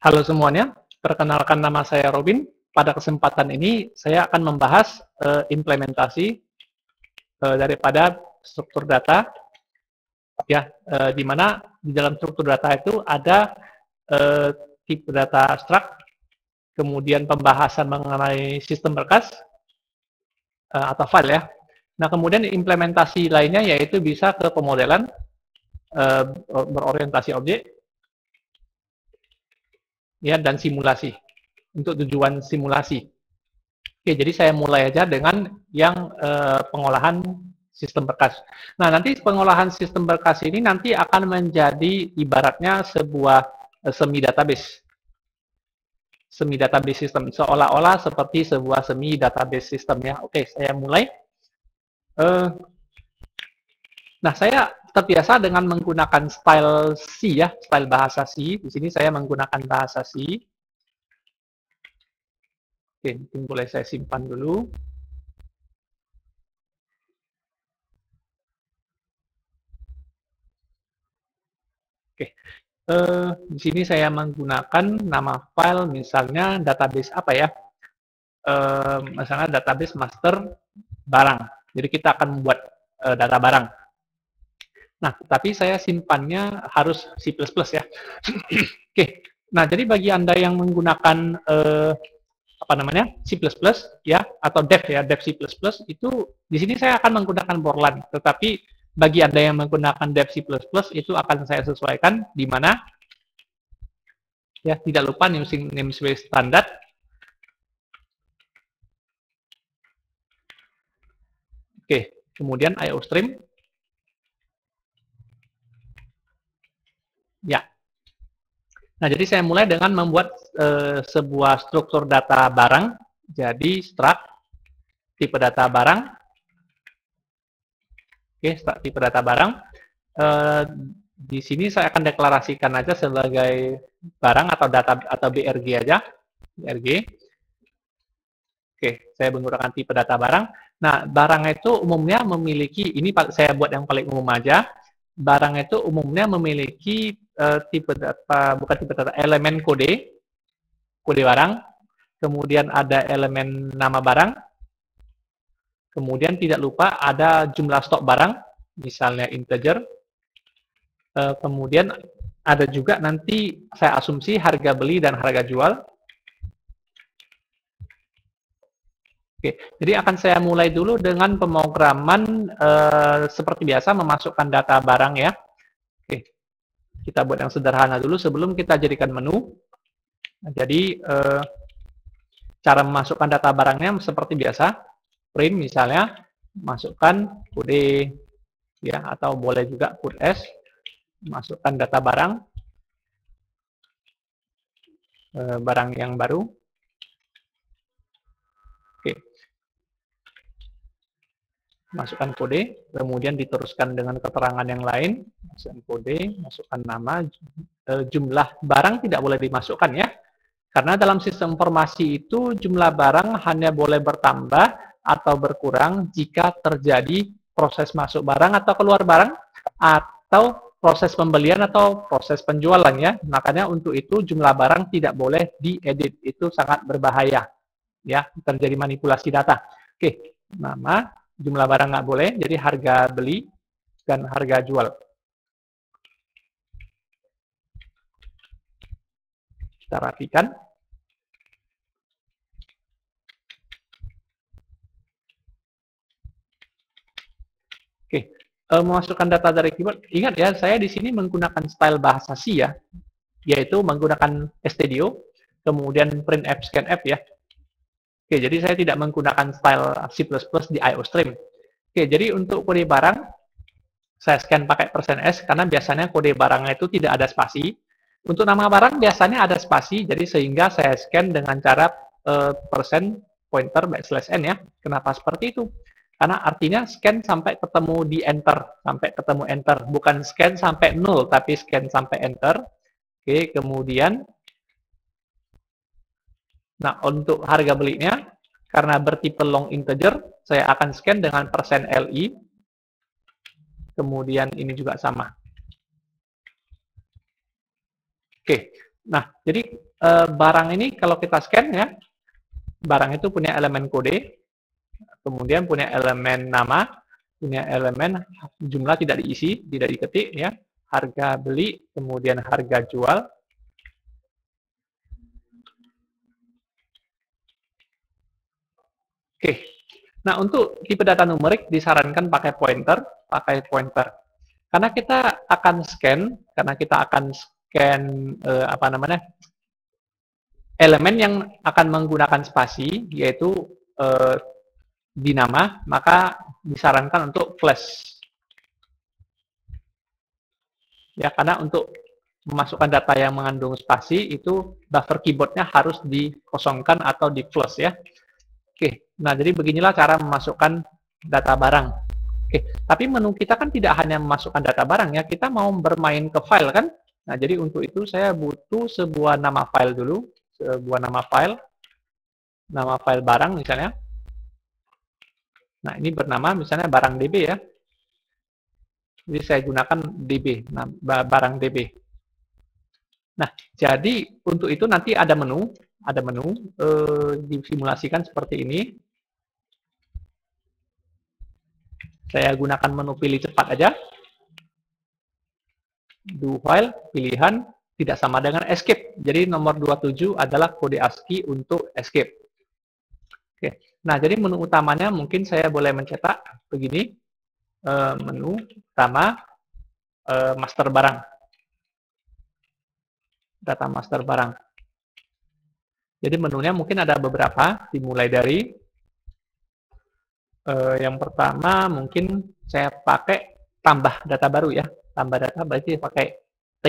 Halo semuanya, perkenalkan nama saya Robin. Pada kesempatan ini saya akan membahas implementasi daripada struktur data, ya, di mana di dalam struktur data itu ada tipe data struct, kemudian pembahasan mengenai sistem berkas atau file ya. Nah kemudian implementasi lainnya yaitu bisa ke pemodelan berorientasi objek, ya, dan simulasi untuk tujuan simulasi. Oke, jadi saya mulai aja dengan yang pengolahan sistem berkas. Nah, nanti pengolahan sistem berkas ini nanti akan menjadi ibaratnya sebuah semi database. Semi database system, seolah-olah seperti sebuah semi database system ya. Oke, saya mulai. Nah, saya terbiasa dengan menggunakan style C ya, style bahasa C. Di sini saya menggunakan bahasa C. Oke, mungkin boleh saya simpan dulu. Oke, di sini saya menggunakan nama file misalnya database apa ya? Misalnya database master barang. Jadi kita akan membuat data barang. Nah, tapi saya simpannya harus C++ ya. Oke, nah jadi bagi Anda yang menggunakan apa namanya C++ ya atau Dev ya, Dev C++ itu di sini saya akan menggunakan Borland, tetapi bagi Anda yang menggunakan Dev C++ itu akan saya sesuaikan di mana ya, tidak lupa using namespace standar. Oke, kemudian IOStream. Ya. Nah, jadi saya mulai dengan membuat sebuah struktur data barang. Jadi struct tipe data barang. Oke, struct tipe data barang. Di sini saya akan deklarasikan aja sebagai barang atau data atau BRG aja. BRG. Oke, saya menggunakan tipe data barang. Nah, barang itu umumnya memiliki, ini saya buat yang paling umum aja. Barang itu umumnya memiliki tipe data, bukan tipe data, elemen kode barang, kemudian ada elemen nama barang, kemudian tidak lupa ada jumlah stok barang, misalnya integer, kemudian ada juga nanti saya asumsi harga beli dan harga jual. Oke, jadi akan saya mulai dulu dengan pemrograman seperti biasa memasukkan data barang ya. Oke, kita buat yang sederhana dulu sebelum kita jadikan menu. Nah, jadi cara memasukkan data barangnya seperti biasa, print misalnya, masukkan kode ya, atau boleh juga put s, masukkan data barang, barang yang baru. Oke, masukkan kode, kemudian diteruskan dengan keterangan yang lain, masukkan kode, masukkan nama, jumlah barang tidak boleh dimasukkan ya, karena dalam sistem informasi itu jumlah barang hanya boleh bertambah atau berkurang jika terjadi proses masuk barang atau keluar barang, atau proses pembelian atau proses penjualan ya. Makanya untuk itu jumlah barang tidak boleh diedit, itu sangat berbahaya ya, terjadi manipulasi data. Oke, nama, jumlah barang nggak boleh, jadi harga beli dan harga jual. Kita rapikan. Oke, memasukkan data dari keyboard. Ingat ya, saya di sini menggunakan style bahasa C ya, yaitu menggunakan stdio, kemudian printf, scanf ya. Oke, jadi saya tidak menggunakan style C++ di IOStream. Oke, jadi untuk kode barang, saya scan pakai %s, karena biasanya kode barangnya itu tidak ada spasi. Untuk nama barang biasanya ada spasi, jadi sehingga saya scan dengan cara %pointer \n ya. Kenapa seperti itu? Karena artinya scan sampai ketemu di enter, sampai ketemu enter. Bukan scan sampai 0, tapi scan sampai enter. Oke, kemudian, nah untuk harga belinya, karena bertipe long integer, saya akan scan dengan %li. Kemudian ini juga sama. Oke, nah jadi barang ini kalau kita scan ya, barang itu punya elemen kode, kemudian punya elemen nama, punya elemen jumlah tidak diisi, tidak diketik ya, harga beli, kemudian harga jual. Oke. Nah, untuk tipe data numerik disarankan pakai pointer, Karena kita akan scan apa namanya? Elemen yang akan menggunakan spasi yaitu eh, di nama, maka disarankan untuk flash. Ya, karena untuk memasukkan data yang mengandung spasi itu buffer keyboardnya harus dikosongkan atau di flush ya. Oke, nah jadi beginilah cara memasukkan data barang. Oke, tapi menu kita kan tidak hanya memasukkan data barang ya, kita mau bermain ke file kan. Nah, jadi untuk itu saya butuh sebuah nama file dulu, nama file barang misalnya. Nah, ini bernama misalnya barang DB ya. Jadi saya gunakan DB, nah, barang DB. Nah, jadi untuk itu nanti ada menu disimulasikan seperti ini. Saya gunakan menu pilih cepat aja. Do file, pilihan, tidak sama dengan escape. Jadi nomor 27 adalah kode ASCII untuk escape. Oke. Nah, jadi menu utamanya mungkin saya boleh mencetak begini. Menu utama master barang. Data master barang. Jadi menunya mungkin ada beberapa, dimulai dari yang pertama mungkin saya pakai tambah data baru ya. Tambah data berarti pakai T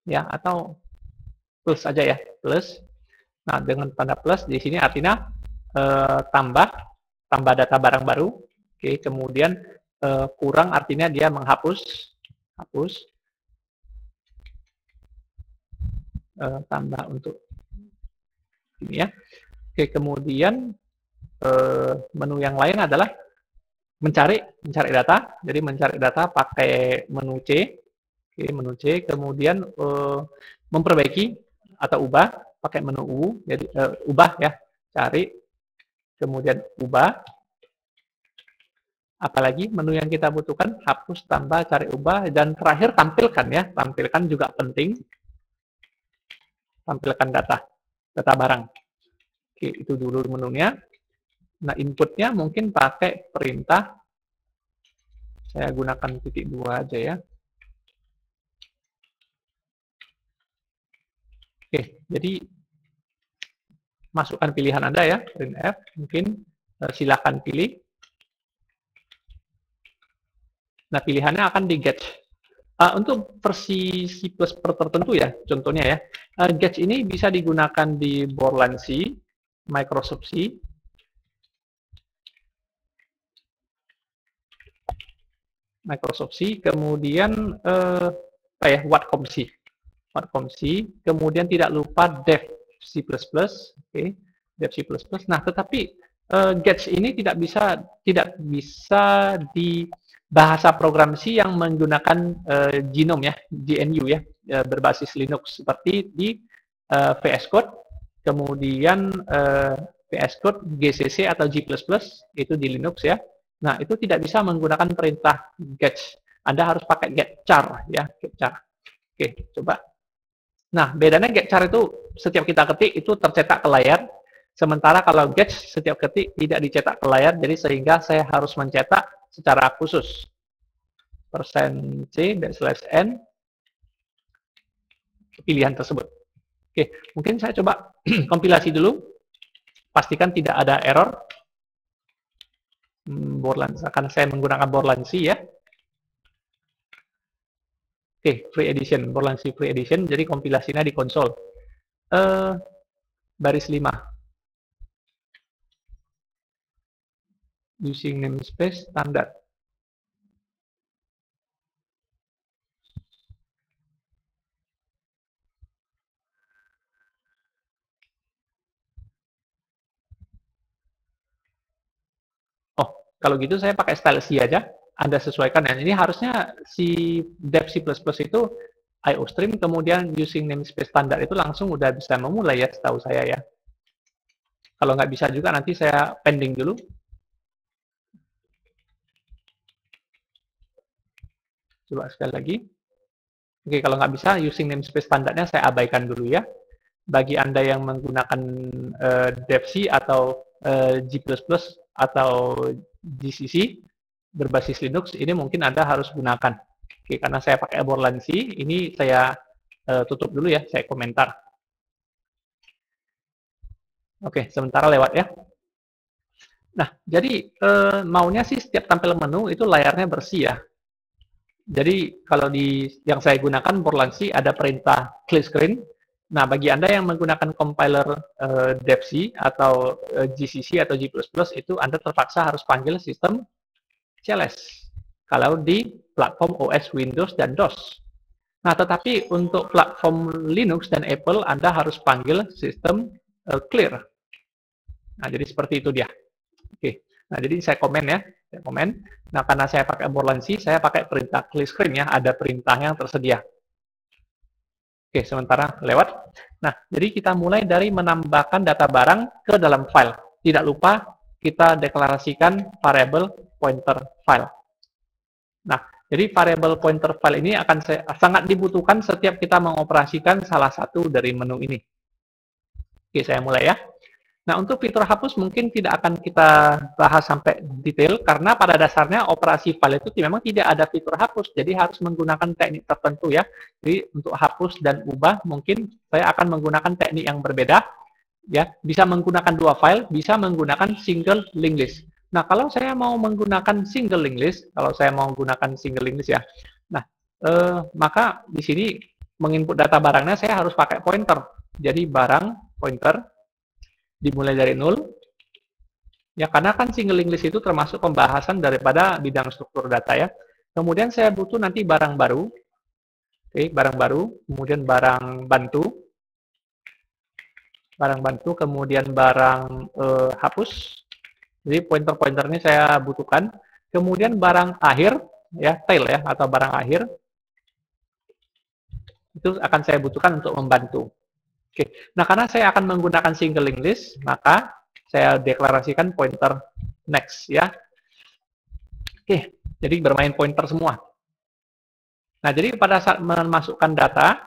ya atau plus aja ya, plus. Nah, dengan tanda plus di sini artinya tambah data barang baru. Oke, kemudian kurang artinya dia menghapus, tambah untuk ini ya. Oke, kemudian menu yang lain adalah mencari data. Jadi mencari data pakai menu C. Oke, menu C. Kemudian memperbaiki atau ubah pakai menu U. Jadi ubah ya, cari. Kemudian ubah. Apalagi menu yang kita butuhkan, hapus, tambah, cari, ubah, dan terakhir tampilkan ya. Tampilkan juga penting. Tampilkan data barang. Oke, itu dulu menunya. Nah, inputnya mungkin pakai perintah. Saya gunakan titik 2 aja ya. Oke, jadi masukkan pilihan Anda ya, printf, mungkin silakan pilih. Nah, pilihannya akan di Getch. Untuk versi C++ tertentu ya, contohnya ya, Getch ini bisa digunakan di Borland C, Microsoft C, kemudian Whatcom C, kemudian tidak lupa Dev C++, oke, Dev C++. Nah, tetapi Getch ini tidak bisa di bahasa program C yang menggunakan GNOME ya, GNU ya, berbasis Linux seperti di VS Code, kemudian VS Code, GCC atau G++ itu di Linux ya. Nah, itu tidak bisa menggunakan perintah getch. Anda harus pakai getchar ya, getchar. Oke, coba. Nah, bedanya getchar itu setiap kita ketik itu tercetak ke layar. Sementara kalau getch setiap ketik tidak dicetak ke layar, jadi sehingga saya harus mencetak secara khusus. %c/n pilihan tersebut. Oke, mungkin saya coba kompilasi dulu. Pastikan tidak ada error. Borland, karena saya menggunakan Borland C ya. Oke, free edition, Borland C free edition. Jadi kompilasinya di konsol. Baris 5. Using namespace standard. Oh, kalau gitu saya pakai style C aja. Anda sesuaikan. Dan ini harusnya si dev C++ itu IOStream, kemudian using namespace standar itu langsung udah bisa memulai ya, setahu saya ya. Kalau nggak bisa juga nanti saya pending dulu. Coba sekali lagi. Oke, kalau nggak bisa, using namespace standarnya saya abaikan dulu ya. Bagi Anda yang menggunakan DevC atau G++ atau GCC berbasis Linux, ini mungkin Anda harus gunakan. Oke, karena saya pakai Borland C, ini saya tutup dulu ya, saya komentar. Oke, sementara lewat ya. Nah, jadi maunya sih setiap tampil menu itu layarnya bersih ya. Jadi kalau di yang saya gunakan Borland C ada perintah clear screen. Nah, bagi Anda yang menggunakan compiler DevC atau GCC atau G++, itu Anda terpaksa harus panggil sistem CLS kalau di platform OS Windows dan DOS. Nah, tetapi untuk platform Linux dan Apple, Anda harus panggil sistem clear. Nah, jadi seperti itu dia. Oke. Nah, jadi saya komen ya. Saya komen. Nah, karena saya pakai Borland C, saya pakai perintah clear screen ya. Ada perintahnya yang tersedia. Oke, sementara lewat. Nah, jadi kita mulai dari menambahkan data barang ke dalam file. Tidak lupa kita deklarasikan variable pointer file. Nah, jadi variable pointer file ini akan sangat dibutuhkan setiap kita mengoperasikan salah satu dari menu ini. Oke, saya mulai ya. Nah, untuk fitur hapus mungkin tidak akan kita bahas sampai detail, karena pada dasarnya operasi file itu memang tidak ada fitur hapus, jadi harus menggunakan teknik tertentu ya. Jadi untuk hapus dan ubah mungkin saya akan menggunakan teknik yang berbeda, ya. Bisa menggunakan dua file, bisa menggunakan single linked list. Nah, kalau saya mau menggunakan single linked list, ya, nah, maka di sini menginput data barangnya saya harus pakai pointer. Jadi barang pointer dimulai dari 0, ya, karena kan single linked list itu termasuk pembahasan daripada bidang struktur data ya. Kemudian saya butuh nanti barang baru, oke, barang baru, kemudian barang bantu, kemudian barang hapus. Jadi pointer-pointer ini saya butuhkan. Kemudian barang akhir, ya, tail ya, atau barang akhir, itu akan saya butuhkan untuk membantu. Oke, nah karena saya akan menggunakan single linked list, maka saya deklarasikan pointer next ya. Oke, jadi bermain pointer semua. Nah, jadi pada saat memasukkan data,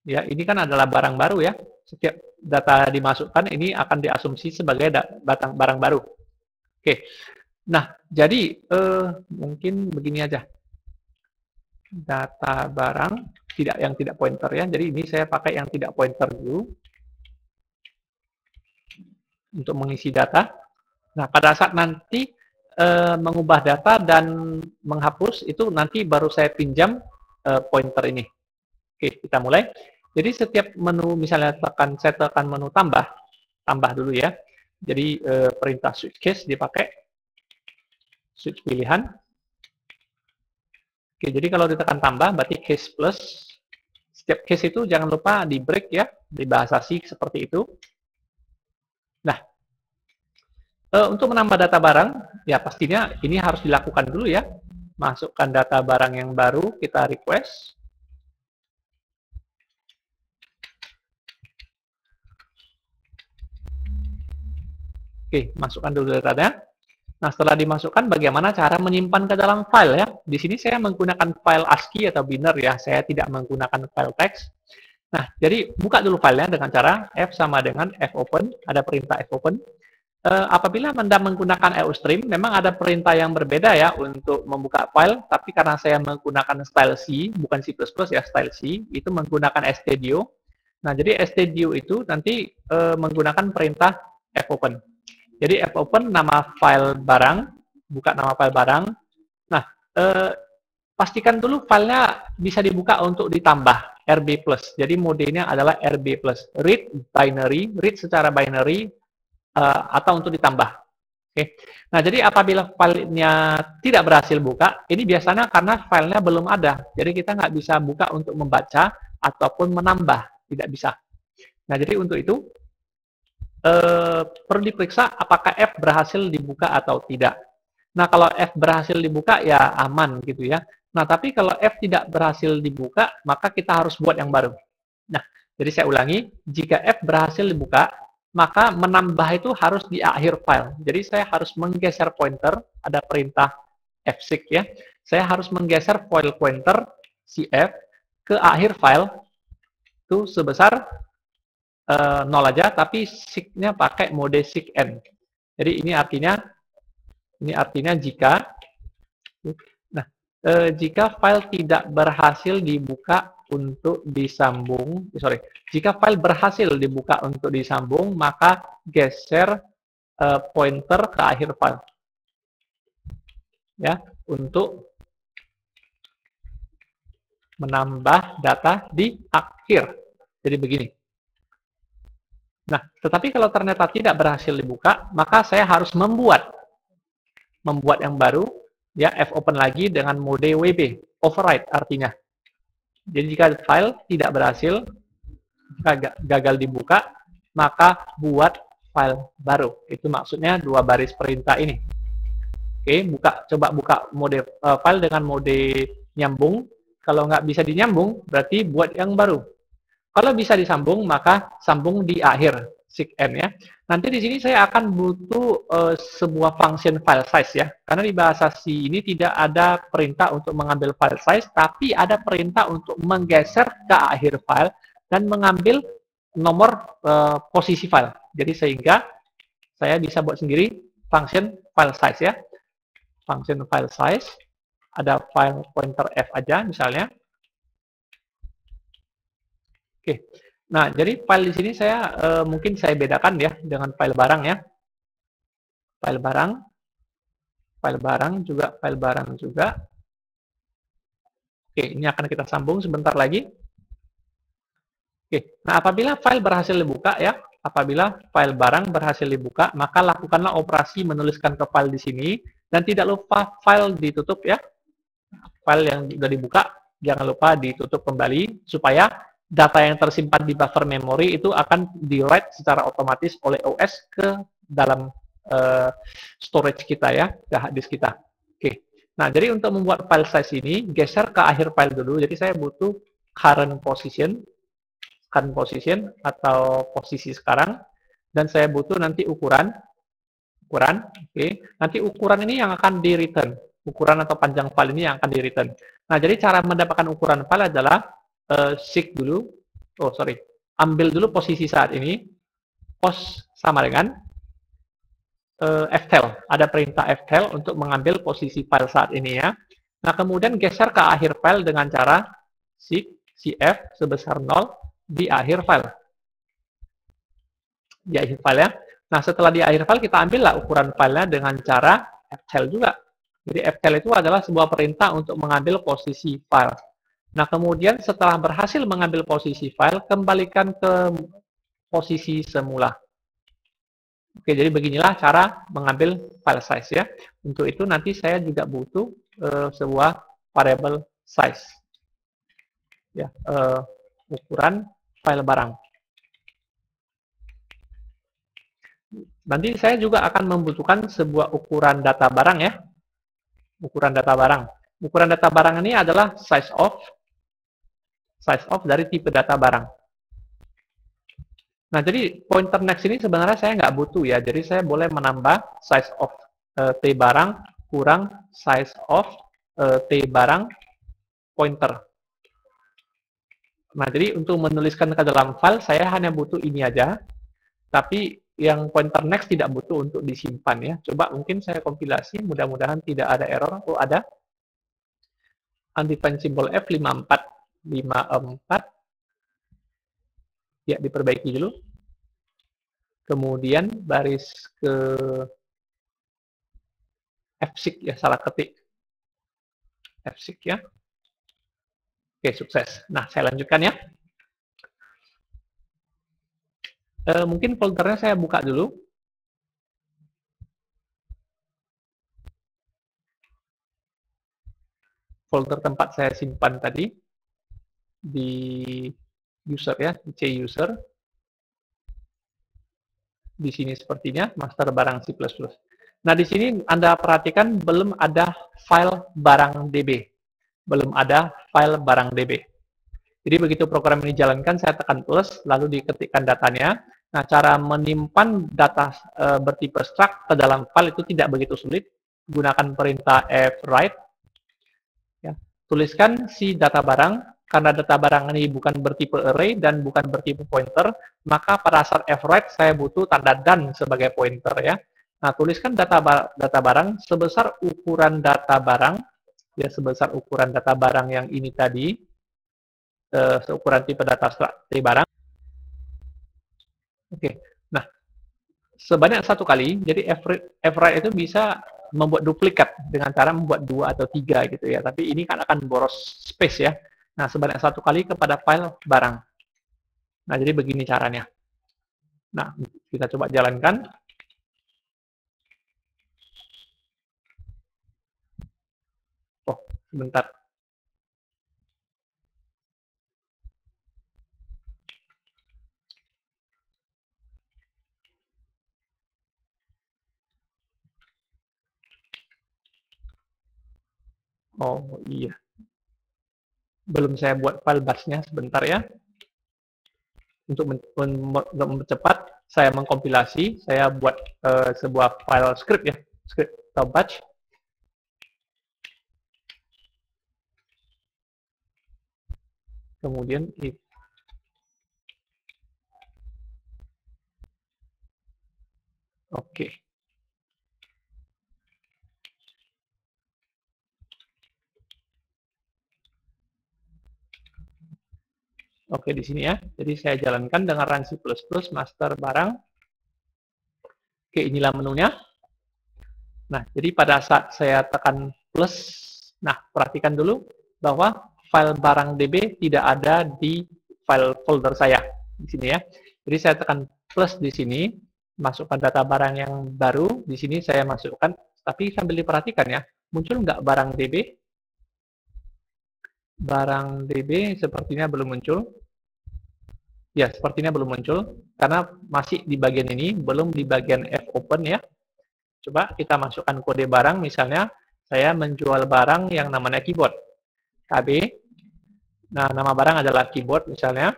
ya ini kan adalah barang baru ya. Setiap data dimasukkan ini akan diasumsi sebagai barang baru. Oke, nah jadi mungkin begini aja. Data barang yang tidak pointer ya. Jadi ini saya pakai yang tidak pointer dulu untuk mengisi data. Nah, pada saat nanti mengubah data dan menghapus itu nanti baru saya pinjam pointer ini. Oke, kita mulai. Jadi setiap menu misalnya saya tekan menu tambah dulu ya. Jadi perintah switch case dipakai, switch pilihan. Oke, jadi kalau ditekan tambah berarti case plus. Setiap case itu jangan lupa di break ya, di bahasa C seperti itu. Nah, untuk menambah data barang, ya pastinya ini harus dilakukan dulu ya. Masukkan data barang yang baru, kita request. Oke, masukkan dulu datanya. Nah, setelah dimasukkan, bagaimana cara menyimpan ke dalam file ya? Di sini saya menggunakan file ASCII atau binary ya, saya tidak menggunakan file teks. Nah, jadi buka dulu filenya dengan cara F sama dengan fopen, ada perintah fopen. Apabila Anda menggunakan IOStream, memang ada perintah yang berbeda ya untuk membuka file, tapi karena saya menggunakan style C, bukan C++ ya, style C, itu menggunakan stdio. Nah, jadi stdio itu nanti menggunakan perintah fopen. Jadi fopen nama file barang, buka nama file barang. Nah, pastikan dulu filenya bisa dibuka untuk ditambah RB+. Jadi modenya adalah RB+. Read secara binary atau untuk ditambah. Oke. Nah, jadi apabila filenya tidak berhasil buka, ini biasanya karena filenya belum ada. Jadi kita nggak bisa buka untuk membaca ataupun menambah, tidak bisa. Nah, jadi untuk itu perlu diperiksa apakah F berhasil dibuka atau tidak. Nah, kalau F berhasil dibuka ya aman gitu ya. Nah, tapi kalau F tidak berhasil dibuka, maka kita harus buat yang baru. Nah, jadi saya ulangi, jika F berhasil dibuka, maka menambah itu harus di akhir file. Jadi saya harus menggeser pointer, ada perintah fseek ya. Saya harus menggeser file pointer si F ke akhir file itu sebesar 0 aja, tapi seek-nya pakai mode seek n. Jadi ini artinya jika jika file tidak berhasil dibuka untuk disambung, jika file berhasil dibuka untuk disambung, maka geser pointer ke akhir file, ya, untuk menambah data di akhir. Jadi begini. Nah, tetapi kalau ternyata tidak berhasil dibuka, maka saya harus membuat yang baru, ya, fopen lagi dengan mode WB, override artinya. Jadi jika file tidak berhasil, gagal dibuka, maka buat file baru. Itu maksudnya 2 baris perintah ini. Oke, coba buka mode file dengan mode nyambung. Kalau nggak bisa dinyambung, berarti buat yang baru. Kalau bisa disambung, maka sambung di akhir seek n ya. Nanti di sini saya akan butuh sebuah function file size ya. Karena di bahasa C ini tidak ada perintah untuk mengambil file size, tapi ada perintah untuk menggeser ke akhir file dan mengambil nomor posisi file. Jadi sehingga saya bisa buat sendiri function file size ya. Function file size, ada file pointer F aja misalnya. Oke. Nah, jadi file di sini saya mungkin saya bedakan ya dengan file barang ya. File barang juga. Oke, ini akan kita sambung sebentar lagi. Oke. Nah, apabila file berhasil dibuka ya, apabila file barang berhasil dibuka, maka lakukanlah operasi menuliskan ke file di sini dan tidak lupa file ditutup ya. File yang sudah dibuka jangan lupa ditutup kembali supaya data yang tersimpan di buffer memory itu akan di-write secara otomatis oleh OS ke dalam storage kita ya, ke hard disk kita. Oke. Nah, jadi untuk membuat file size ini, geser ke akhir file dulu. Jadi saya butuh current position atau posisi sekarang, dan saya butuh nanti ukuran. Oke. Nanti ukuran ini yang akan di-return. Ukuran atau panjang file ini yang akan di-return. Nah, jadi cara mendapatkan ukuran file adalah seek dulu, ambil dulu posisi saat ini, pos sama dengan ftail, ada perintah ftail untuk mengambil posisi file saat ini ya. Nah, kemudian geser ke akhir file dengan cara seek cf sebesar 0 di akhir file. Di akhir file ya. Nah, setelah di akhir file kita ambillah ukuran filenya dengan cara ftail juga. Jadi ftail itu adalah sebuah perintah untuk mengambil posisi file. Nah, kemudian setelah berhasil mengambil posisi file, kembalikan ke posisi semula. Oke, jadi beginilah cara mengambil file size ya. Untuk itu nanti saya juga butuh sebuah variable size. Ya, ukuran file barang. Nanti saya juga akan membutuhkan sebuah ukuran data barang ya. Ukuran data barang. Ukuran data barang ini adalah size of dari tipe data barang. Nah, jadi pointer next ini sebenarnya saya nggak butuh ya. Jadi saya boleh menambah size of t barang kurang size of t barang pointer. Nah, jadi untuk menuliskan ke dalam file saya hanya butuh ini aja. Tapi yang pointer next tidak butuh untuk disimpan ya. Coba mungkin saya kompilasi, mudah-mudahan tidak ada error. Oh, ada. Undefined symbol F54 ya, diperbaiki dulu. Kemudian baris ke fseek ya, salah ketik fseek ya. Oke, sukses. Nah, saya lanjutkan ya. Mungkin foldernya saya buka dulu. Folder tempat saya simpan tadi di user ya, di C user. Di sini sepertinya master barang C++. Nah, di sini Anda perhatikan belum ada file barang DB. belum ada file barang DB. Jadi begitu program ini dijalankan, saya tekan plus, lalu diketikkan datanya. Nah, cara menyimpan data bertipe struct ke dalam file itu tidak begitu sulit. Gunakan perintah fwrite. Ya. Tuliskan si data barang. Karena data barang ini bukan bertipe array dan bukan bertipe pointer, maka pada saat fwrite saya butuh tanda dan sebagai pointer ya. Nah, tuliskan data barang sebesar ukuran data barang, ya sebesar ukuran data barang yang ini tadi, seukuran tipe data structure barang. Oke, nah sebanyak satu kali, jadi fwrite itu bisa membuat duplikat dengan cara membuat 2 atau 3 gitu ya. Tapi ini kan akan boros space ya. Nah, sebanyak satu kali kepada file barang. Nah, jadi begini caranya. Nah, kita coba jalankan. Oh, sebentar. Oh, iya. Belum saya buat file bash-nya, sebentar ya. Untuk mempercepat, saya mengkompilasi, saya buat sebuah file script ya, script atau batch. Kemudian oke. Oke, di sini ya. Jadi saya jalankan dengan run C++ master barang. Oke, inilah menunya. Nah, jadi pada saat saya tekan plus, nah perhatikan dulu bahwa file barang DB tidak ada di file folder saya di sini ya. Jadi saya tekan plus di sini, masukkan data barang yang baru. Di sini saya masukkan, tapi sambil diperhatikan ya, muncul nggak barang DB? Barang DB sepertinya belum muncul. Ya, sepertinya belum muncul karena masih di bagian ini, belum di bagian fopen ya. Coba kita masukkan kode barang, misalnya saya menjual barang yang namanya keyboard, KB. Nah, nama barang adalah keyboard misalnya.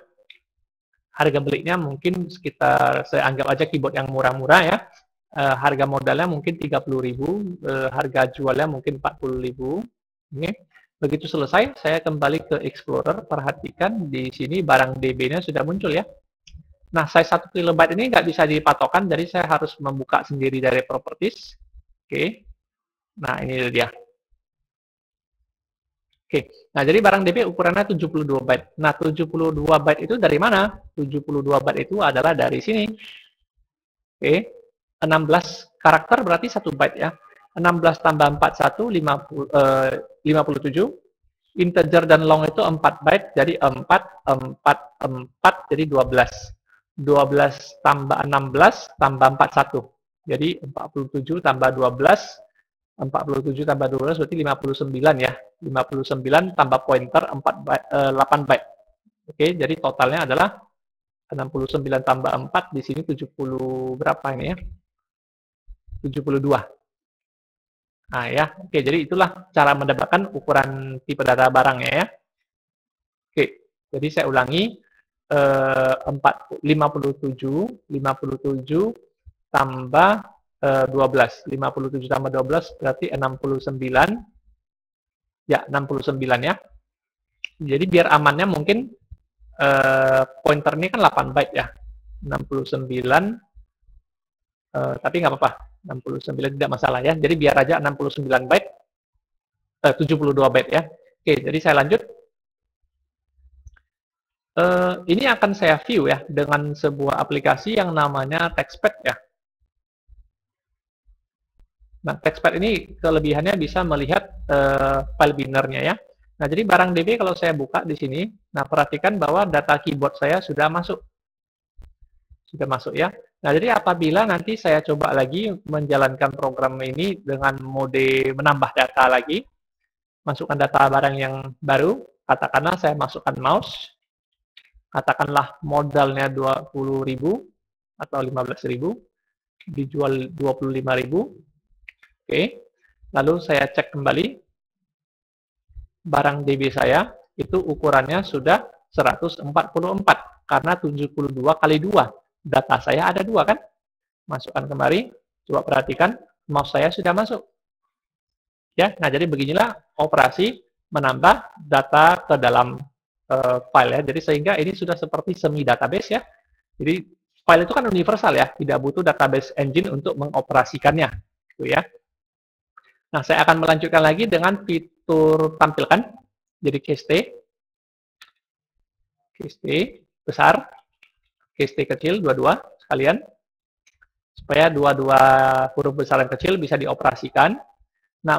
Harga belinya mungkin sekitar, saya anggap aja keyboard yang murah-murah ya. Harga modalnya mungkin 30.000, harga jualnya mungkin 40.000. Oke. Begitu selesai, saya kembali ke Explorer, perhatikan di sini barang DB-nya sudah muncul ya. Nah, size 1 kilobyte ini nggak bisa dipatokan, jadi saya harus membuka sendiri dari properties. Oke. Nah, ini dia. Oke. Nah, jadi barang DB ukurannya 72 byte. Nah, 72 byte itu dari mana? 72 byte itu adalah dari sini. Oke. 16 karakter berarti 1 byte ya. 16 tambah 41, 57. Integer dan long itu 4 byte, jadi 4, 4, 4, jadi 12. 12 tambah 16 tambah 41. Jadi 47 tambah 12, 47 tambah 12 berarti 59 ya. 59 tambah pointer 8 byte. Oke, jadi totalnya adalah 69 tambah 4, di sini 70 berapa ini ya? 72. Nah ya, oke, jadi itulah cara mendapatkan ukuran tipe data barangnya ya. Oke, jadi saya ulangi, 57 tambah 12. 57 tambah 12 berarti 69. Ya, 69 ya. Jadi biar amannya mungkin pointer ini kan 8 byte ya. 69, tapi nggak apa-apa. 69 tidak masalah ya. Jadi biar aja 69 byte, 72 byte ya. Oke, jadi saya lanjut. Ini akan saya view ya dengan sebuah aplikasi yang namanya TextPad ya. Nah, TextPad ini kelebihannya bisa melihat file binnernya ya. Nah, jadi barang DB kalau saya buka di sini, nah perhatikan bahwa data keyboard saya sudah masuk. Sudah masuk ya. Nah, jadi apabila nanti saya coba lagi menjalankan program ini dengan mode menambah data lagi, masukkan data barang yang baru, katakanlah saya masukkan mouse, katakanlah modalnya 20.000 atau 15.000, dijual 25.000. Oke. Lalu saya cek kembali. barang DB saya itu ukurannya sudah 144 karena 72 kali 2. Data saya ada 2 kan? Masukkan kembali, coba perhatikan, mouse saya sudah masuk. Ya, nah jadi beginilah operasi menambah data ke dalam file ya. Jadi sehingga ini sudah seperti semi database ya. Jadi file itu kan universal ya, tidak butuh database engine untuk mengoperasikannya, gitu ya. Nah, saya akan melanjutkan lagi dengan fitur tampilkan. Jadi case T besar, case T kecil, dua-dua sekalian, supaya dua-dua huruf besar dan kecil bisa dioperasikan. Nah,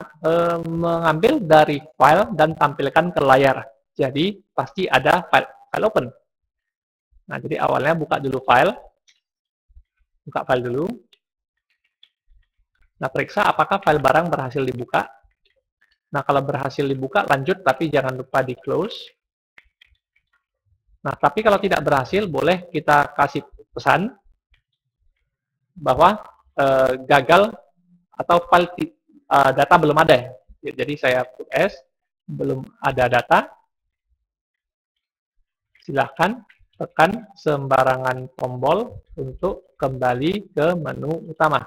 mengambil dari file dan tampilkan ke layar. Jadi, pasti ada file open. Nah, jadi awalnya buka dulu file. Buka file dulu. Nah, periksa apakah file barang berhasil dibuka. Nah, kalau berhasil dibuka, lanjut, tapi jangan lupa di close. Nah, tapi kalau tidak berhasil, boleh kita kasih pesan bahwa gagal atau file data belum ada. Jadi saya put S, belum ada data. Silahkan tekan sembarangan tombol untuk kembali ke menu utama.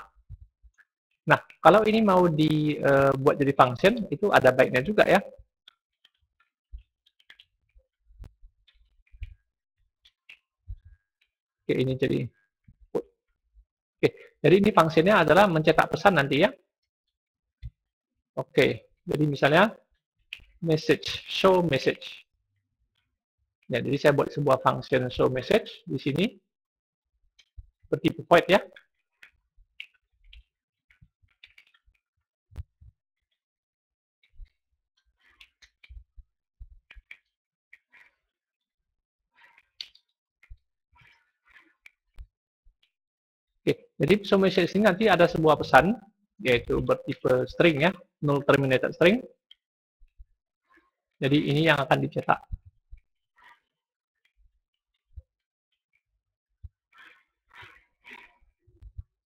Nah, kalau ini mau dibuat jadi function, itu ada baiknya juga ya. Oke, ini jadi. Oke, jadi ini fungsinya adalah mencetak pesan nanti ya. Oke, jadi misalnya message, show message. Ya, jadi saya buat sebuah function show message di sini bertipe void ya. Oke, jadi show message ini nanti ada sebuah pesan yaitu bertipe string ya, null terminated string. Jadi ini yang akan dicetak.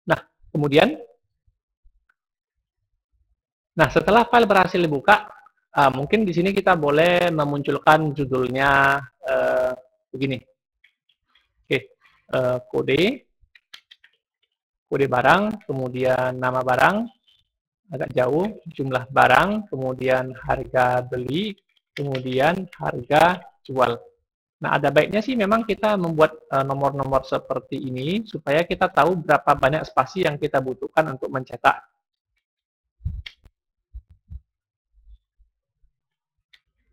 Nah, kemudian, setelah file berhasil dibuka, mungkin di sini kita boleh memunculkan judulnya begini. Oke, kode barang, kemudian nama barang, agak jauh, jumlah barang, kemudian harga beli, kemudian harga jual. Nah, ada baiknya sih memang kita membuat nomor-nomor seperti ini supaya kita tahu berapa banyak spasi yang kita butuhkan untuk mencetak.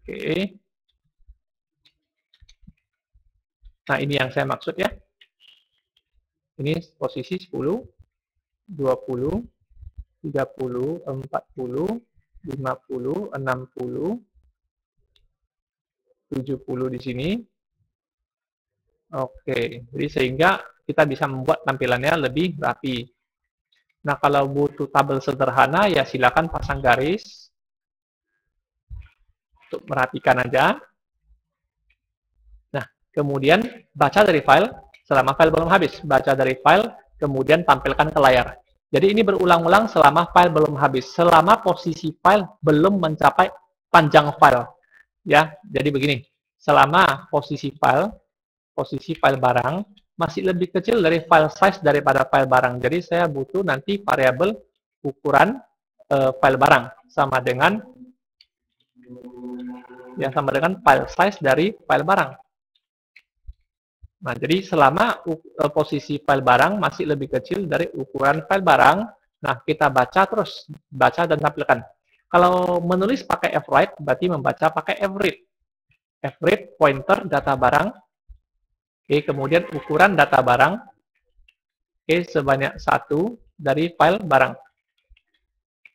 Oke. Nah, ini yang saya maksud ya. Ini posisi 10, 20, 30, 40, 50, 60, 70 di sini. Oke, jadi sehingga kita bisa membuat tampilannya lebih rapi. Nah, kalau butuh tabel sederhana, ya silakan pasang garis untuk merapikan aja. Nah, kemudian baca dari file, selama file belum habis. Baca dari file, kemudian tampilkan ke layar. Jadi ini berulang-ulang selama file belum habis. Selama posisi file belum mencapai panjang file. Ya, jadi begini. Selama posisi file barang masih lebih kecil dari file size daripada file barang. Jadi saya butuh nanti variabel ukuran file barang sama dengan file size dari file barang. Nah, jadi selama posisi file barang masih lebih kecil dari ukuran file barang, nah kita baca terus, baca dan tampilkan. Kalau menulis pakai fwrite, berarti membaca pakai fread. Fread pointer data barang. Oke, kemudian ukuran data barang. Oke, sebanyak 1 dari file barang.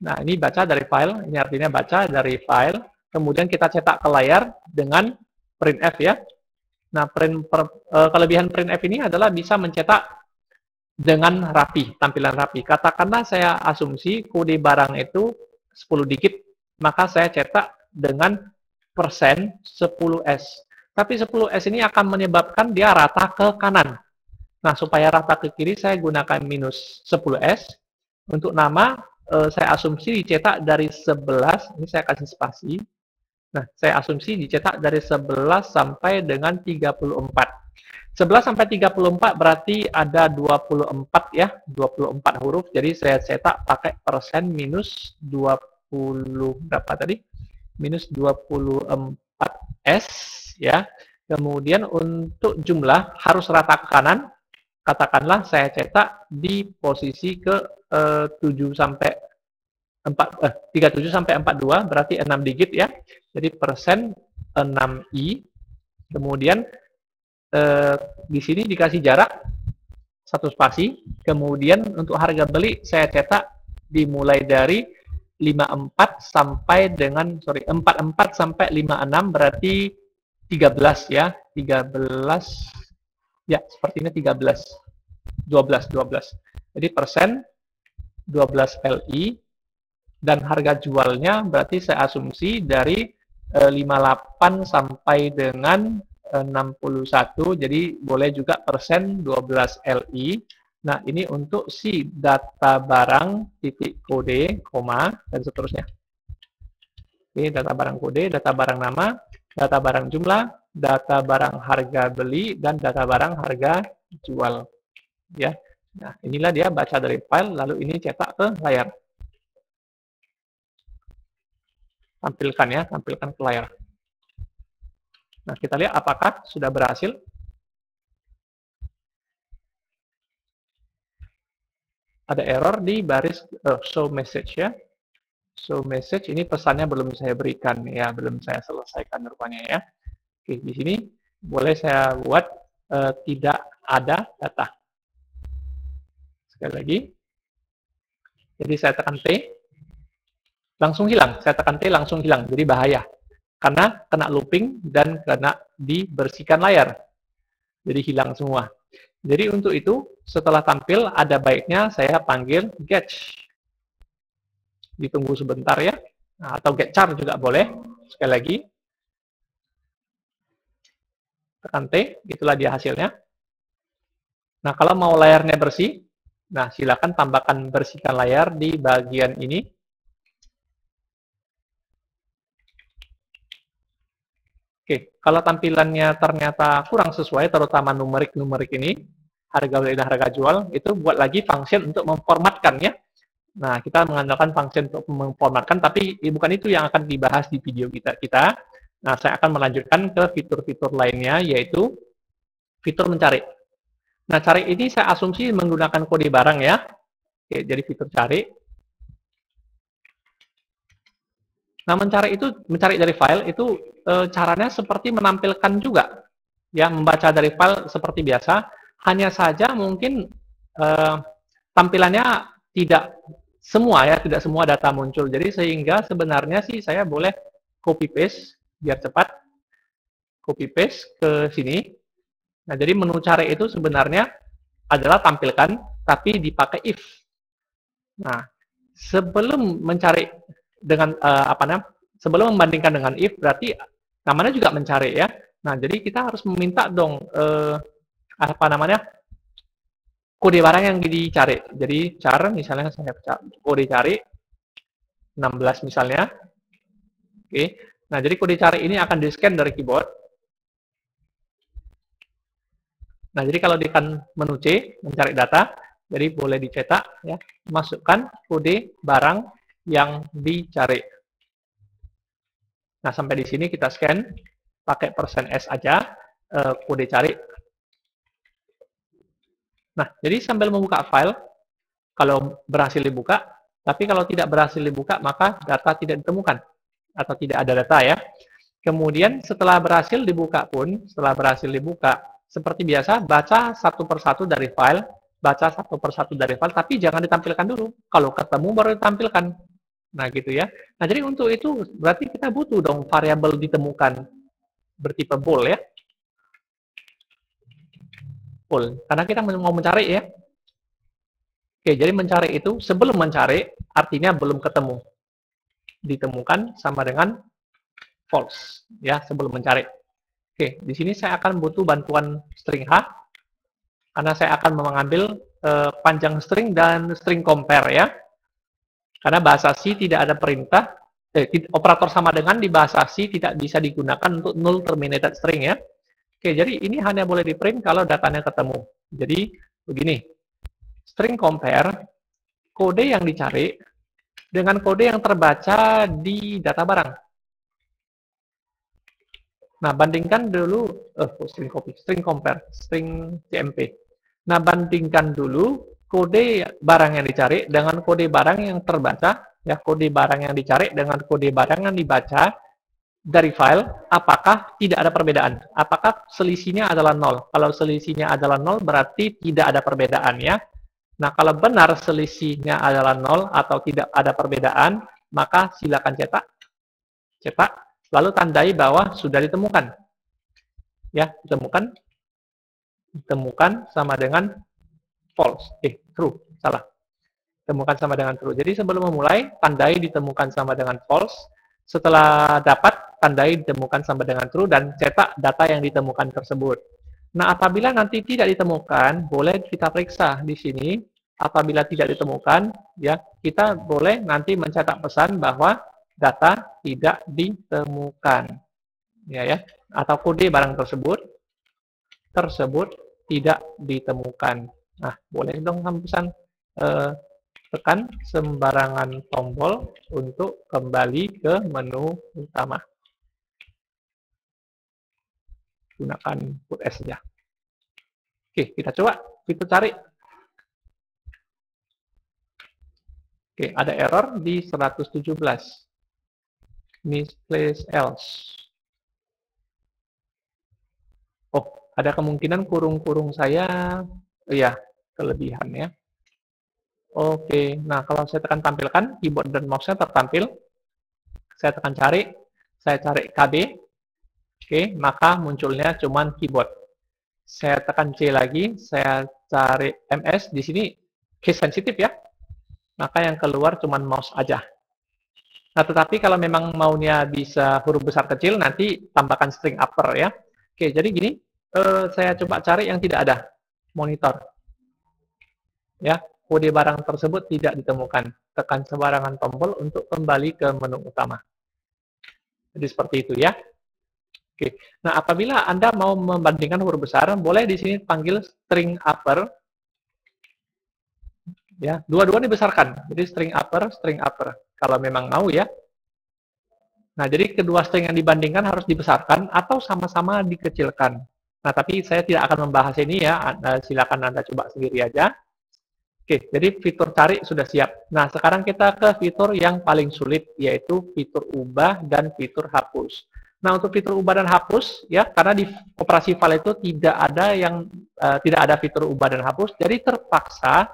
Nah, ini baca dari file, ini artinya baca dari file. Kemudian kita cetak ke layar dengan printf ya. Nah, kelebihan printf ini adalah bisa mencetak dengan rapi, tampilan rapi. Katakanlah saya asumsi kode barang itu 10 digit, maka saya cetak dengan persen 10S. Tapi 10S ini akan menyebabkan dia rata ke kanan. Nah, supaya rata ke kiri, saya gunakan minus 10S. Untuk nama, saya asumsi dicetak dari 11, ini saya kasih spasi, Nah, saya asumsi dicetak dari 11 sampai dengan 34. 11 sampai 34 berarti ada 24 ya, 24 huruf. Jadi saya cetak pakai persen minus 20 berapa tadi? Minus 24 S ya. Kemudian untuk jumlah harus rata ke kanan. Katakanlah saya cetak di posisi ke 7 sampai 37 sampai 42 berarti 6 digit ya. Jadi persen 6i. Kemudian di sini dikasih jarak satu spasi. Kemudian untuk harga beli saya cetak dimulai dari 54 sampai dengan 44 sampai 56 berarti 13 ya. 13 ya, sepertinya 13. 12. Jadi persen 12 LI dan harga jualnya berarti saya asumsi dari 58 sampai dengan 61, jadi boleh juga persen 12 LI. Nah, ini untuk si data barang, titik kode, koma, dan seterusnya. Oke, data barang kode, data barang nama, data barang jumlah, data barang harga beli, dan data barang harga jual. Ya, nah inilah dia baca dari file, lalu ini cetak ke layar. Tampilkan ya, tampilkan ke layar. Nah, kita lihat apakah sudah berhasil. Ada error di baris show message ya. Show message ini pesannya belum saya berikan ya, belum saya selesaikan rupanya ya. Oke, di sini boleh saya buat tidak ada data. Sekali lagi. Jadi saya tekan T, langsung hilang. Saya tekan T, langsung hilang. Jadi bahaya. Karena kena looping dan kena dibersihkan layar. Jadi hilang semua. Jadi untuk itu, setelah tampil, ada baiknya saya panggil getch. Ditunggu sebentar ya. Nah, atau getchar juga boleh. Sekali lagi. Tekan T, itulah dia hasilnya. Nah, kalau mau layarnya bersih, nah silakan tambahkan bersihkan layar di bagian ini. Oke, kalau tampilannya ternyata kurang sesuai, terutama numerik-numerik ini, harga beli dan harga jual, itu buat lagi function untuk memformatkan ya. Nah, kita mengandalkan function untuk memformatkan, tapi bukan itu yang akan dibahas di video kita. Nah, saya akan melanjutkan ke fitur-fitur lainnya, yaitu fitur mencari. Nah, cari ini saya asumsi menggunakan kode barang ya. Oke, jadi fitur cari. Nah, mencari dari file itu caranya seperti menampilkan juga, ya, membaca dari file seperti biasa. Hanya saja mungkin tampilannya tidak semua data muncul. Jadi sehingga sebenarnya sih saya boleh copy paste biar cepat, copy paste ke sini. Nah, jadi menu cari itu sebenarnya adalah tampilkan, tapi dipakai if. Nah, sebelum mencari dengan sebelum membandingkan dengan if, berarti namanya juga mencari ya. Nah, jadi kita harus meminta dong kode barang yang dicari. Jadi char misalnya saya kode cari 16 misalnya. Oke. Nah, jadi kode cari ini akan di-scan dari keyboard. Nah, jadi kalau di menu C, mencari data, jadi boleh dicetak, ya, masukkan kode barang yang dicari. Nah, sampai di sini kita scan, pakai %S aja, kode cari. Nah, jadi sambil membuka file, kalau berhasil dibuka, tapi kalau tidak berhasil dibuka, maka data tidak ditemukan, atau tidak ada data ya. Kemudian setelah berhasil dibuka pun, seperti biasa, baca satu persatu dari file, tapi jangan ditampilkan dulu. Kalau ketemu baru ditampilkan. Nah, gitu ya. Nah, jadi untuk itu berarti kita butuh dong variabel ditemukan bertipe bool ya. Bool. Karena kita mau mencari ya. Oke, jadi mencari itu sebelum mencari artinya belum ketemu. Ditemukan sama dengan false ya sebelum mencari. Oke, di sini saya akan butuh bantuan string H, karena saya akan mengambil panjang string dan string compare ya. Karena bahasa C tidak ada perintah operator sama dengan di bahasa C tidak bisa digunakan untuk null terminated string ya. Oke, jadi ini hanya boleh di print kalau datanya ketemu. Jadi begini, string compare, kode yang dicari dengan kode yang terbaca di data barang. Nah, bandingkan dulu, string copy, string compare, string CMP. Nah, bandingkan dulu kode barang yang dicari dengan kode barang yang terbaca, ya, kode barang yang dicari dengan kode barang yang dibaca dari file, apakah tidak ada perbedaan? Apakah selisihnya adalah 0? Kalau selisihnya adalah 0, berarti tidak ada perbedaan, ya. Nah, kalau benar selisihnya adalah 0 atau tidak ada perbedaan, maka silakan cetak, lalu tandai bahwa sudah ditemukan. Ya, ditemukan sama dengan false. True, salah. Ditemukan sama dengan true. Jadi sebelum memulai, tandai ditemukan sama dengan false. Setelah dapat, tandai ditemukan sama dengan true dan cetak data yang ditemukan tersebut. Nah, apabila nanti tidak ditemukan, boleh kita periksa di sini. Apabila tidak ditemukan, ya, kita boleh nanti mencetak pesan bahwa data tidak ditemukan, ya, atau kode barang tersebut tidak ditemukan. Nah, boleh dong pesan tekan sembarangan tombol untuk kembali ke menu utama. Gunakan Put S saja. Oke, kita coba fitur cari. Oke, ada error di 117. Misplace else. Oh, ada kemungkinan kurung-kurung saya, ya, kelebihan ya. Oke, nah kalau saya tekan tampilkan, keyboard dan mouse-nya tertampil. Saya tekan cari, saya cari KB. Oke, maka munculnya cuman keyboard. Saya tekan C lagi, saya cari MS. Di sini case sensitif ya. Maka yang keluar cuman mouse aja. Nah, tetapi kalau memang maunya bisa huruf besar kecil, nanti tambahkan string upper ya. Oke, jadi gini, saya coba cari yang tidak ada. Monitor. Ya, kode barang tersebut tidak ditemukan. Tekan sembarangan tombol untuk kembali ke menu utama. Jadi seperti itu ya. Oke. Nah, apabila Anda mau membandingkan huruf besar, boleh di sini panggil string upper. Ya, dua-duanya dibesarkan. Jadi string upper kalau memang mau ya. Nah, jadi kedua string yang dibandingkan harus dibesarkan atau sama-sama dikecilkan. Nah, tapi saya tidak akan membahas ini ya. Silakan Anda coba sendiri aja. Oke, jadi fitur cari sudah siap. Nah, sekarang kita ke fitur yang paling sulit, yaitu fitur ubah dan fitur hapus. Nah, untuk fitur ubah dan hapus, ya, karena di operasi file itu tidak ada fitur ubah dan hapus, jadi terpaksa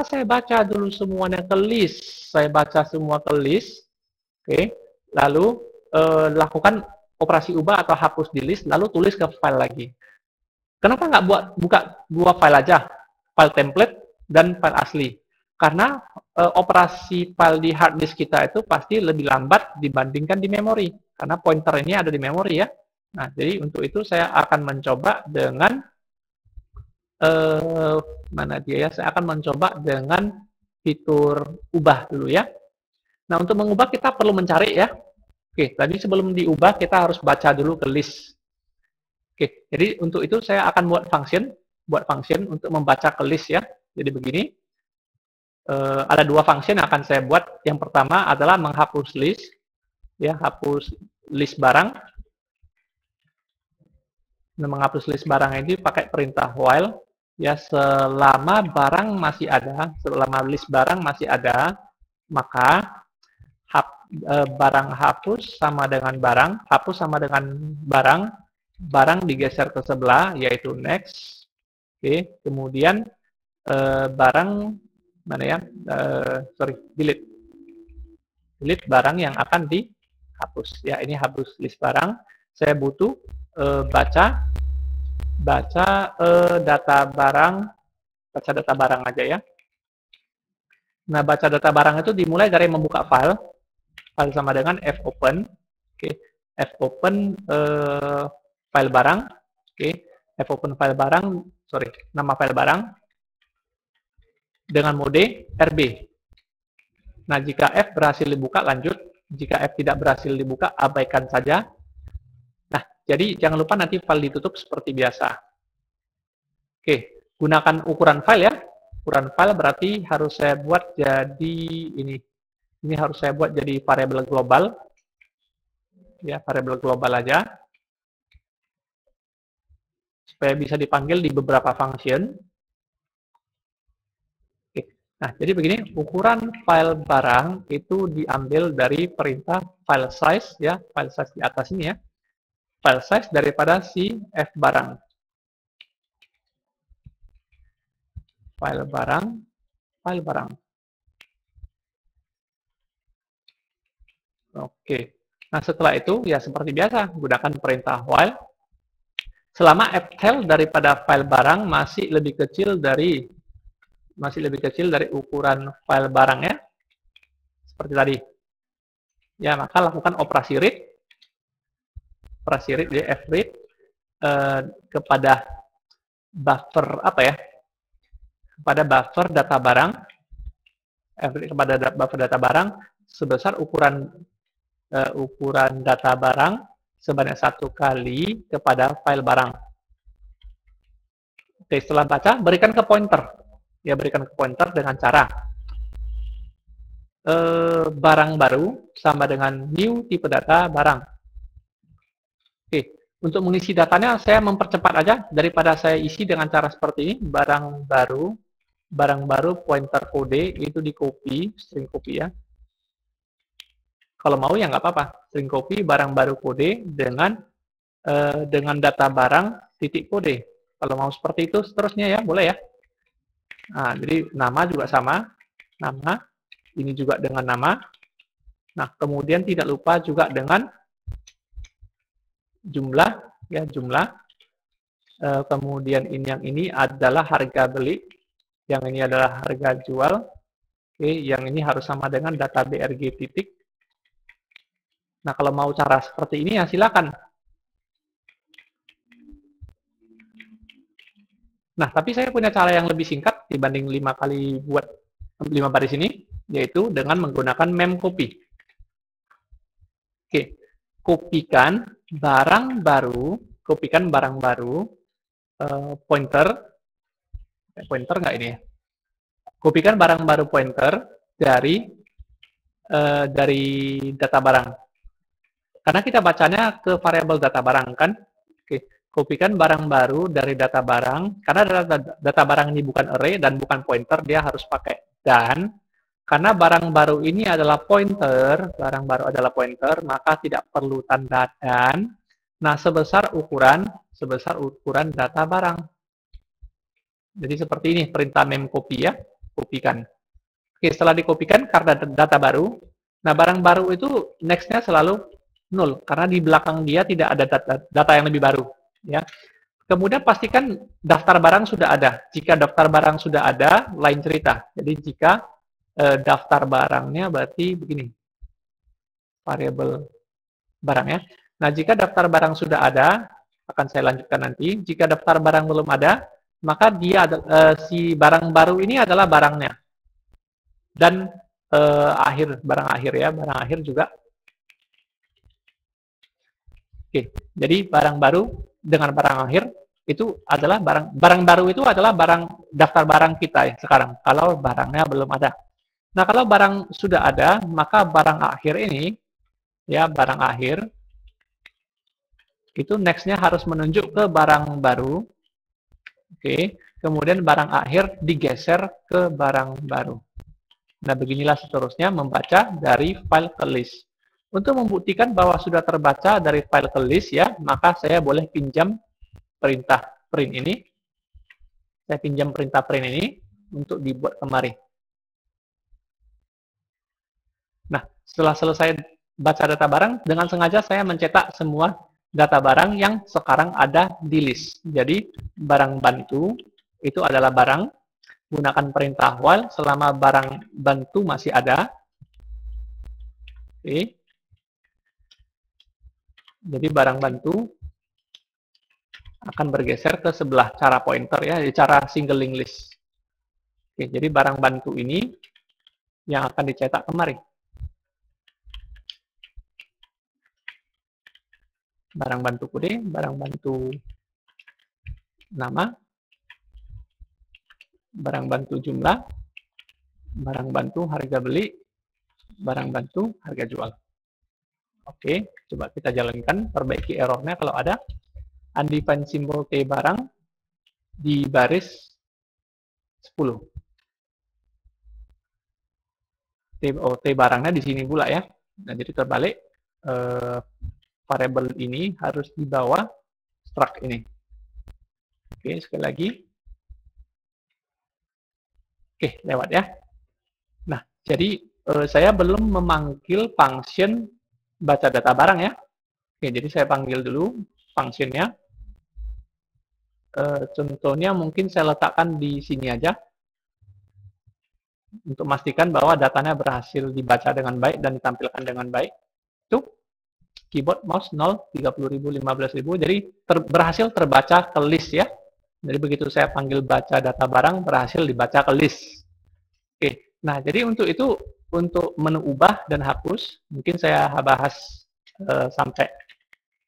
saya baca dulu semuanya ke list. Saya baca semua ke list, oke, lalu lakukan operasi ubah atau hapus di list, lalu tulis ke file lagi. Kenapa nggak buka dua file aja, file template dan file asli? Karena operasi file di hard disk kita itu pasti lebih lambat dibandingkan di memori, karena pointer ini ada di memori ya. Nah, jadi untuk itu saya akan mencoba dengan mana dia ya? Saya akan mencoba dengan fitur ubah dulu ya. Nah, untuk mengubah kita perlu mencari ya. Oke, tadi sebelum diubah kita harus baca dulu ke list. Oke, jadi untuk itu saya akan buat function untuk membaca ke list ya. Jadi begini, ada dua function yang akan saya buat. Yang pertama adalah menghapus list, ya, hapus list barang. Nah, menghapus list barang ini pakai perintah while. Ya, selama barang masih ada, selama list barang masih ada, maka barang hapus sama dengan barang, hapus sama dengan barang digeser ke sebelah, yaitu next. Oke, kemudian barang mana ya? Delete barang yang akan dihapus. Ya, ini hapus list barang. Saya butuh baca data barang aja ya. Nah, baca data barang itu dimulai dari membuka file sama dengan fopen. Oke, fopen file barang. Oke, fopen file barang, nama file barang dengan mode RB. Nah, jika F berhasil dibuka, lanjut. Jika F tidak berhasil dibuka, abaikan saja. Nah, jadi jangan lupa nanti file ditutup seperti biasa. Oke, gunakan ukuran file ya. Ukuran file berarti harus saya buat jadi ini. Ini harus saya buat jadi variabel global. Ya, variabel global aja. Supaya bisa dipanggil di beberapa function. Oke. Nah, jadi begini, ukuran file barang itu diambil dari perintah file size ya, file size di atas ini ya. File size daripada si F barang. File barang, file barang. Oke. Nah, setelah itu ya seperti biasa, gunakan perintah while. Selama ftail daripada file barang masih lebih kecil dari ukuran file barang ya. Seperti tadi. Ya, maka lakukan operasi read. Operasi read di fread kepada buffer apa ya? Kepada buffer data barang. Kepada buffer data barang sebesar ukuran data barang sebanyak 1 kali kepada file barang. Oke, setelah baca, berikan ke pointer. Ya, berikan ke pointer dengan cara barang baru sama dengan new tipe data barang. Oke, untuk mengisi datanya saya mempercepat aja daripada saya isi dengan cara seperti ini. Barang baru pointer kode itu di copy, string copy ya. Kalau mau ya nggak apa-apa, string copy barang baru kode dengan data barang titik kode. Kalau mau seperti itu seterusnya ya, boleh ya. Nah, jadi nama juga sama, nama, ini juga dengan nama. Nah, kemudian tidak lupa juga dengan jumlah, ya jumlah. Kemudian yang ini adalah harga beli, yang ini adalah harga jual. Oke, yang ini harus sama dengan data BRG titik. Nah, kalau mau cara seperti ini ya silakan. Nah, tapi saya punya cara yang lebih singkat dibanding 5 kali buat 5 baris ini, yaitu dengan menggunakan memcopy. Oke, kopikan barang baru, pointer nggak ini ya? Kopikan barang baru pointer dari data barang. Karena kita bacanya ke variabel data barang kan? Oke, kopikan barang baru dari data barang. Karena data barang ini bukan array dan bukan pointer, dia harus pakai dan. Karena barang baru ini adalah pointer, maka tidak perlu tanda dan. Nah, sebesar ukuran data barang. Jadi seperti ini perintah memcopy ya, kopikan. Oke, setelah dikopikan karena data baru, nah barang baru itu next-nya selalu 0 karena di belakang dia tidak ada data yang lebih baru ya. Kemudian pastikan daftar barang sudah ada. Jika daftar barang sudah ada, lain cerita. Jadi jika daftar barangnya berarti begini. Variabel barang ya. Nah, jika daftar barang sudah ada, akan saya lanjutkan nanti. Jika daftar barang belum ada, maka dia si barang baru ini adalah barangnya. Dan barang akhir juga. Oke, jadi barang baru dengan barang akhir itu adalah barang baru itu adalah barang daftar barang kita ya sekarang. Kalau barangnya belum ada. Nah, kalau barang sudah ada, maka barang akhir ini ya barang akhir itu next-nya harus menunjuk ke barang baru. Oke, kemudian barang akhir digeser ke barang baru. Nah, beginilah seterusnya membaca dari file ke list. Untuk membuktikan bahwa sudah terbaca dari file ke list ya, maka saya boleh pinjam perintah print ini. Saya pinjam perintah print ini untuk dibuat kemari. Nah, setelah selesai baca data barang, dengan sengaja saya mencetak semua data barang yang sekarang ada di list. Jadi, barang bantu itu adalah barang. Gunakan perintah while selama barang bantu masih ada. Oke. Jadi barang bantu akan bergeser ke sebelah cara pointer ya, di cara single link list. Oke, jadi barang bantu ini yang akan dicetak kemari. barang bantu kode, barang bantu nama, barang bantu jumlah, barang bantu harga beli, barang bantu harga jual. Oke, coba kita jalankan, perbaiki errornya kalau ada. Undefined symbol T barang di baris 10. T barangnya di sini pula ya. Nah, jadi terbalik, variabel ini harus di bawah struct ini. Oke, sekali lagi. Oke, lewat ya. Nah, jadi saya belum memanggil function baca data barang ya. Oke, jadi saya panggil dulu functionnya. Contohnya mungkin saya letakkan di sini aja. Untuk memastikan bahwa datanya berhasil dibaca dengan baik dan ditampilkan dengan baik. Itu keyboard mouse 0, 30.000, 15.000. Jadi berhasil terbaca ke list ya. Jadi begitu saya panggil baca data barang, berhasil dibaca ke list. Oke, nah jadi untuk itu, untuk menu ubah dan hapus, mungkin saya bahas sampai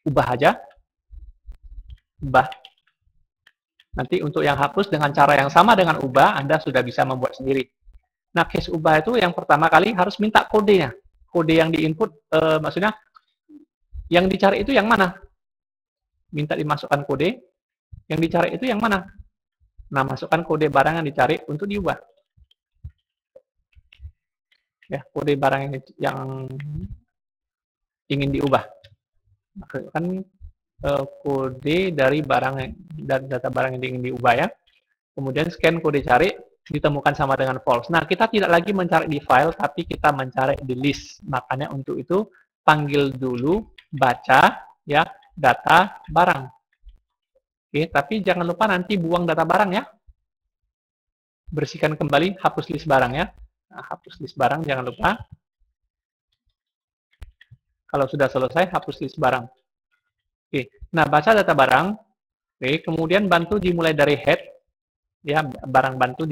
ubah aja. Ubah. Nanti untuk yang hapus dengan cara yang sama dengan ubah, Anda sudah bisa membuat sendiri. Nah, case ubah itu yang pertama kali harus minta kodenya. Kode yang diinput, maksudnya yang dicari itu yang mana? Minta dimasukkan kode. Yang dicari itu yang mana? Nah, masukkan kode barang yang dicari untuk diubah. Ya, kode barang yang ingin diubah. Masukkan kode dari barang dan data barang yang ingin diubah ya. Kemudian scan kode cari, ditemukan sama dengan false. Nah, kita tidak lagi mencari di file, tapi kita mencari di list. Makanya untuk itu, panggil dulu baca ya data barang. Oke, tapi jangan lupa nanti buang data barang ya. Bersihkan kembali, hapus list barang ya. Nah, hapus list barang, jangan lupa. Kalau sudah selesai, hapus list barang. Oke, nah baca data barang. Oke, kemudian bantu dimulai dari head. Ya, barang bantu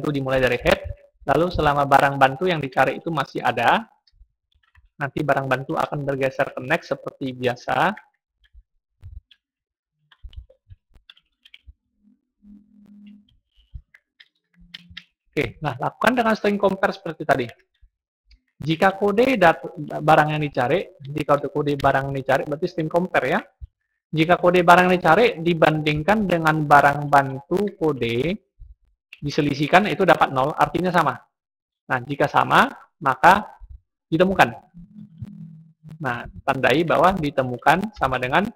dimulai dari head. Lalu selama barang bantu yang dicari itu masih ada, nanti barang bantu akan bergeser ke next seperti biasa. Oke, nah lakukan dengan string compare seperti tadi. Jika kode barang yang dicari, berarti string compare ya. Jika kode barang yang dicari dibandingkan dengan barang bantu kode diselisihkan, itu dapat 0, artinya sama. Nah, jika sama, maka ditemukan. Nah, tandai bahwa ditemukan sama dengan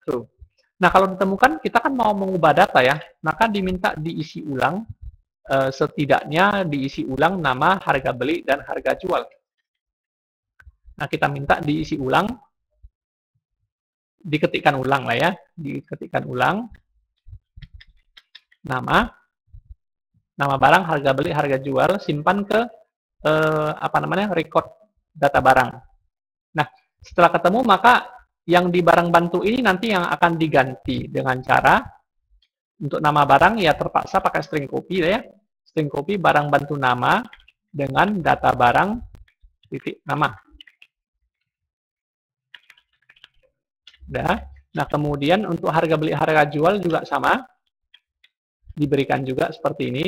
true. Nah, kalau ditemukan, kita kan mau mengubah data ya, maka diminta diisi ulang, setidaknya diisi ulang nama, harga beli, dan harga jual. Nah, kita minta diisi ulang, diketikkan ulang lah ya, diketikkan ulang, nama barang, harga beli, harga jual, simpan ke record data barang. Nah, setelah ketemu maka yang di barang bantu ini nanti yang akan diganti dengan cara untuk nama barang ya terpaksa pakai string copy ya, string copy barang bantu nama dengan data barang titik nama. Nah, kemudian untuk harga beli, harga jual juga sama, diberikan juga seperti ini.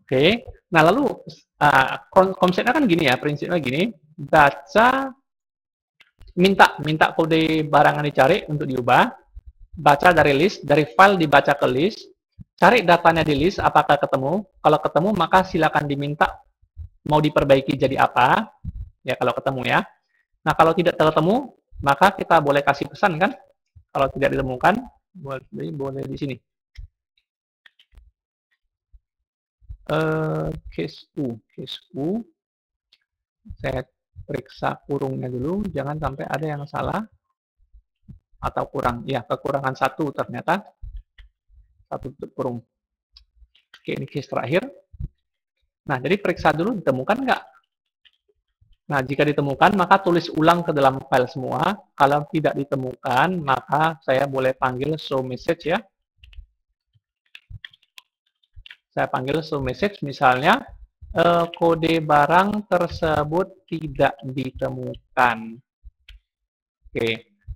Oke, nah lalu konsepnya kan gini ya, prinsipnya gini, minta kode barang yang dicari untuk diubah, baca dari list, dari file dibaca ke list, cari datanya di list, apakah ketemu, kalau ketemu maka silakan diminta mau diperbaiki jadi apa, ya kalau ketemu ya. Nah kalau tidak ketemu, maka kita boleh kasih pesan kan, kalau tidak ditemukan, boleh di sini. Case U, saya periksa kurungnya dulu, jangan sampai ada yang salah atau kurang. Ya, kekurangan 1 ternyata, 1 tutup kurung. Oke, ini case terakhir. Nah, jadi periksa dulu, ditemukan nggak? Nah, jika ditemukan, maka tulis ulang ke dalam file semua. Kalau tidak ditemukan, maka saya boleh panggil show message ya. Saya panggil show message, misalnya kode barang tersebut tidak ditemukan. Oke.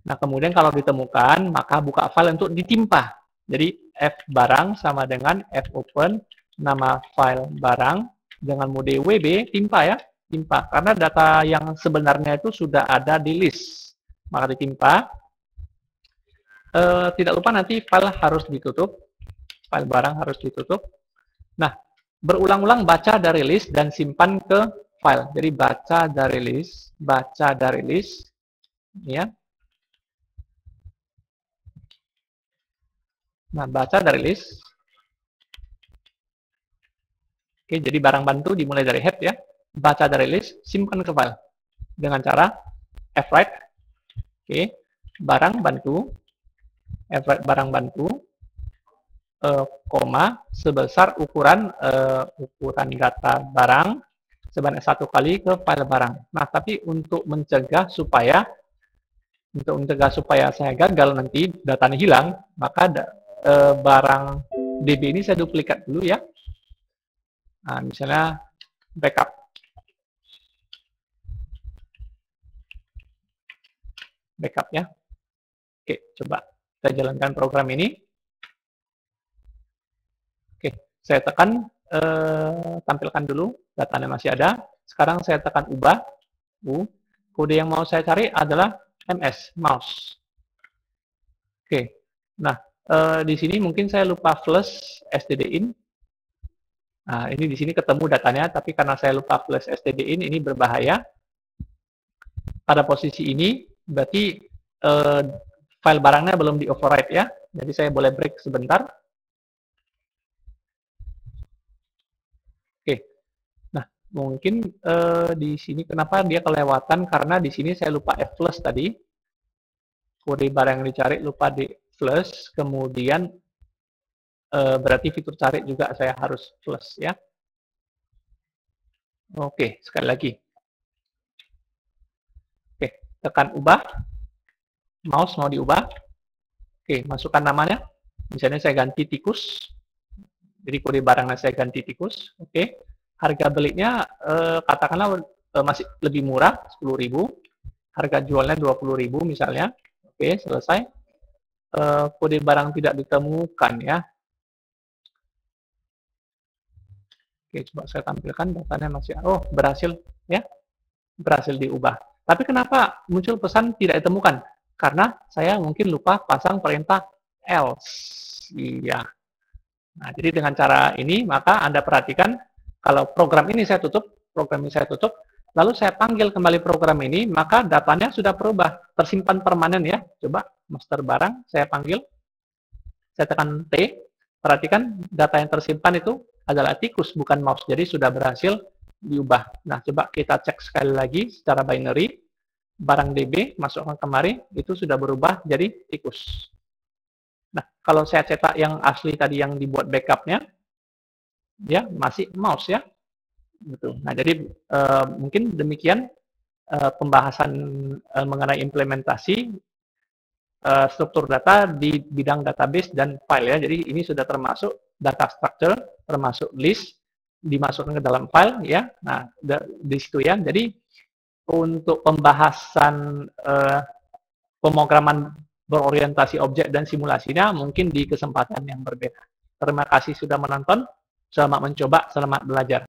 Nah, kemudian kalau ditemukan, maka buka file untuk ditimpa. Jadi, f barang sama dengan f open, nama file barang, dengan mode WB, timpa ya. Timpa, karena data yang sebenarnya itu sudah ada di list. Maka ditimpa. Tidak lupa nanti file harus ditutup. File barang harus ditutup. Nah, berulang-ulang baca dari list dan simpan ke file. Jadi, baca dari list, ya. Nah, baca dari list. Oke, jadi barang bantu dimulai dari head ya. Baca dari list, simpan ke file. Dengan cara fwrite. Oke, barang bantu. Fwrite barang bantu. Koma, sebesar ukuran data barang sebanyak 1 kali ke file barang. Nah, tapi untuk mencegah supaya saya gagal nanti datanya hilang, maka barang DB ini saya duplikat dulu ya. Nah, misalnya backup. Backup ya. Oke, coba kita jalankan program ini. Oke, saya tekan, tampilkan dulu, datanya masih ada. Sekarang saya tekan ubah. Kode yang mau saya cari adalah MS, mouse. Oke, nah, di sini mungkin saya lupa flush stdin. Nah, ini di sini ketemu datanya, tapi karena saya lupa flush stdin, ini berbahaya. Pada posisi ini, berarti file barangnya belum di override ya. Jadi saya boleh break sebentar. Oke. Nah, mungkin di sini kenapa dia kelewatan, karena di sini saya lupa flush tadi. Kode barang yang dicari lupa di flush, kemudian berarti fitur cari juga saya harus flush ya. Oke, sekali lagi. Oke, tekan ubah. Mouse mau diubah. Oke, masukkan namanya. Misalnya saya ganti tikus. Jadi kode barangnya saya ganti tikus. Oke. Harga belinya katakanlah masih lebih murah, 10.000. Harga jualnya 20.000 misalnya. Oke, selesai. Kode barang tidak ditemukan ya. Oke, coba saya tampilkan datanya masih, berhasil ya, berhasil diubah. Tapi kenapa muncul pesan tidak ditemukan? Karena saya mungkin lupa pasang perintah else. Iya. Nah, jadi dengan cara ini, maka Anda perhatikan, kalau program ini saya tutup, lalu saya panggil kembali program ini, maka datanya sudah berubah, tersimpan permanen ya. Coba, master barang, saya panggil, saya tekan T, perhatikan data yang tersimpan itu adalah tikus, bukan mouse. Jadi sudah berhasil diubah. Nah, coba kita cek sekali lagi secara binary. Barang DB, masukkan kemari, itu sudah berubah jadi tikus. Nah, kalau saya cetak yang asli tadi yang dibuat backupnya, ya masih mouse ya. Gitu. Nah, jadi mungkin demikian pembahasan mengenai implementasi struktur data di bidang database dan file ya. Jadi ini sudah termasuk data structure, termasuk list, dimasukkan ke dalam file ya. Nah, di situ ya. Jadi untuk pembahasan pemrograman berorientasi objek dan simulasinya mungkin di kesempatan yang berbeda. Terima kasih sudah menonton, selamat mencoba, selamat belajar.